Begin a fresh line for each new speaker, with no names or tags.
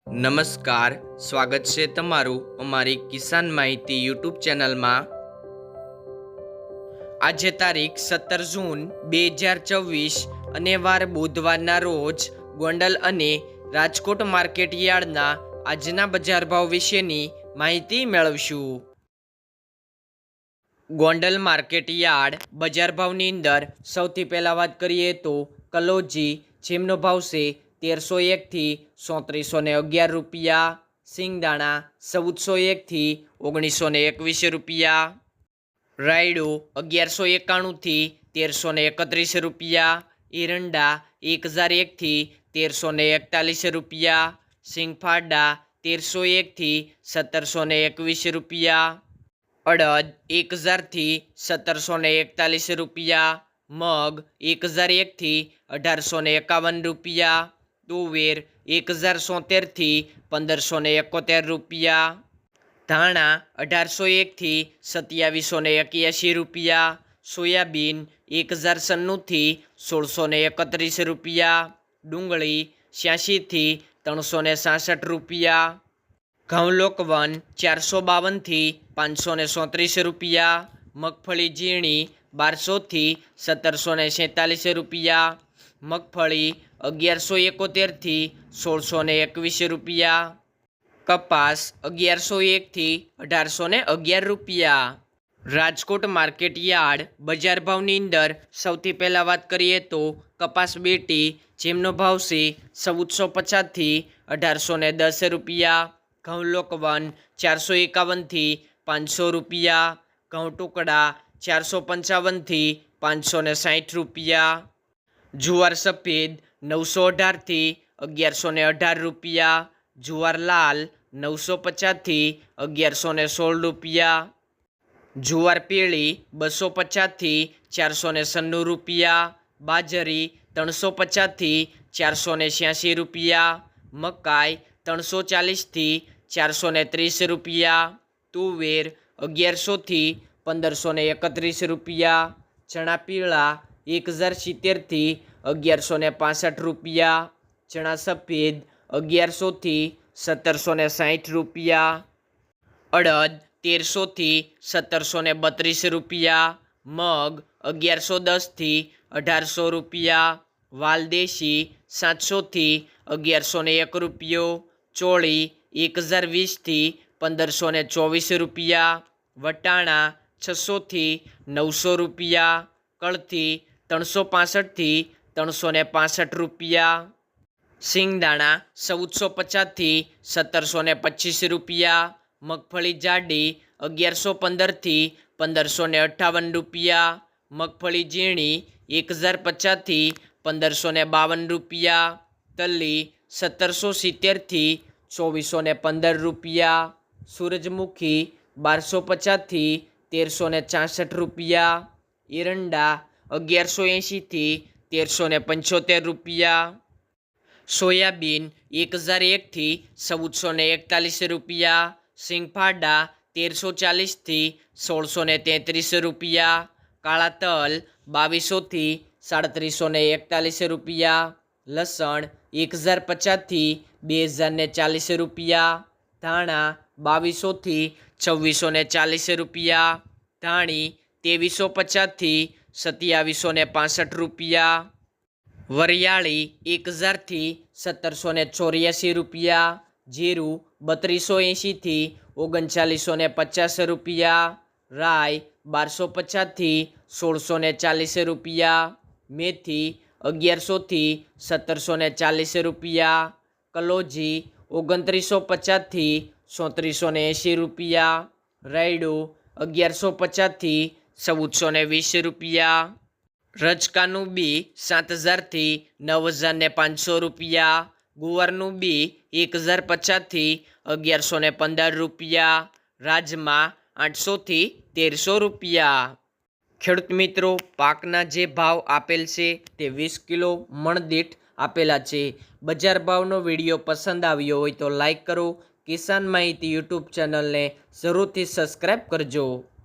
નમસ્કાર, સ્વાગત છે તમારું અમારી કિસાન માહિતી યુટ્યુબ ચેનલમાં। આજે તારીખ 17 જૂન 2024 અને વાર બુધવારના રોજ ગોંડલ અને રાજકોટ માર્કેટ યાર્ડના આજના બજાર ભાવ વિશેની માહિતી મેળવશું। ગોંડલ માર્કેટ યાર્ડ બજાર ભાવની અંદર સૌથી પહેલાં વાત કરીએ તો કલોજી, જેમનો ભાવ છે 1301 થી 3411 રૂપિયા, સિંગદાણા 1401 થી 1921 રૂપિયા, રાયડો 1191 થી 1331 રૂપિયા, એરંડા 1001 થી 1341 રૂપિયા, સિંગફાડા 1301 થી 1721 રૂપિયા, અડદ 1000 થી 1741 રૂપિયા, મગ 1001 થી 1851 રૂપિયા, તુવેર 1070 થી 1571 રૂપિયા, ધાણા 1801 થી 2781 રૂપિયા, સોયાબીન 1096 થી 1631 રૂપિયા, ડુંગળી 86 થી 366 રૂપિયા, ઘઉં લોકવન 452 થી 537 રૂપિયા, મગફળી ઝીણી 1200 થી 1747 રૂપિયા, મગફળી 1171 થી 1621 રૂપિયા, કપાસ 1101 થી 1811 રૂપિયા। રાજકોટ માર્કેટ યાર્ડ બજાર ભાવની અંદર સૌથી પહેલાં વાત કરીએ તો કપાસ બેટી, જેમનો ભાવ છે 1450 થી 1810 રૂપિયા, ઘઉં લોકવન 451 થી 500 રૂપિયા, ઘઉં ટુકડા 455 થી 560 રૂપિયા, જુવાર સફેદ 918 થી 1118 રૂપિયા, જુવાર લાલ 950 થી 1116 રૂપિયા, જુવાર પીળી 250 થી 496 રૂપિયા, બાજરી 350 થી 486 રૂપિયા, મકાઈ 340 થી 430 રૂપિયા, તુવેર 1100 થી 1531 રૂપિયા, ચણા પીળા 1070 થી 1165 રૂપિયા, ચણા સફેદ 1100 થી 1760 રૂપિયા, અડદ 1300 થી 1732 રૂપિયા, મગ 1110 થી 1800 રૂપિયા, વાલદેશી 700 થી 1101 રૂપિયો, ચોળી 1020 થી 1524 રૂપિયા, વટાણા 600 થી 900 રૂપિયા, કળથી 365 થી 365 રૂપિયા, સિંગદાણા 1450 થી 1725 રૂપિયા, મગફળી જાડી 1115 થી 1558 રૂપિયા, મગફળી ઝીણી 1050 થી 1552 રૂપિયા, તલી 1770 થી 2415 રૂપિયા, સૂરજમુખી 1250 થી 1366 રૂપિયા, એરંડા 1180 થી 1375 રૂપિયા, સોયાબીન 1001 થી 1441 રૂપિયા, સિંગફાડા 1340 થી 1633 રૂપિયા, કાળા તલ 2200 થી 3741 રૂપિયા, લસણ 1050 થી 2040 રૂપિયા, ધાણા 2200 થી 2640 રૂપિયા, ધાણી 2350 થી 2765 રૂપિયા, વરિયાળી 1000 થી 1784 રૂપિયા, જીરું 3280 થી 3950 રૂપિયા, રાઈ 1250 થી 1640 રૂપિયા, મેથી 1100 થી 1740 રૂપિયા, કલોજી 2950 થી 3780 રૂપિયા, રાયડો 1150 થી 1420 રૂપિયા, રજકાનું બી 7000 થી 9500 રૂપિયા, ગુવારનું બી 1050 થી 1115 રૂપિયા, રાજમા 800 થી 1300 રૂપિયા। ખેડૂત મિત્રો, પાકના જે ભાવ આપેલ છે તે 20 કિલો મણ દીઠ આપેલા છે। બજાર ભાવનો વિડીયો પસંદ આવ્યો હોય તો લાઈક કરો, કિસાન માહિતી યુટ્યુબ ચેનલને જરૂરથી સબસ્ક્રાઈબ કરજો।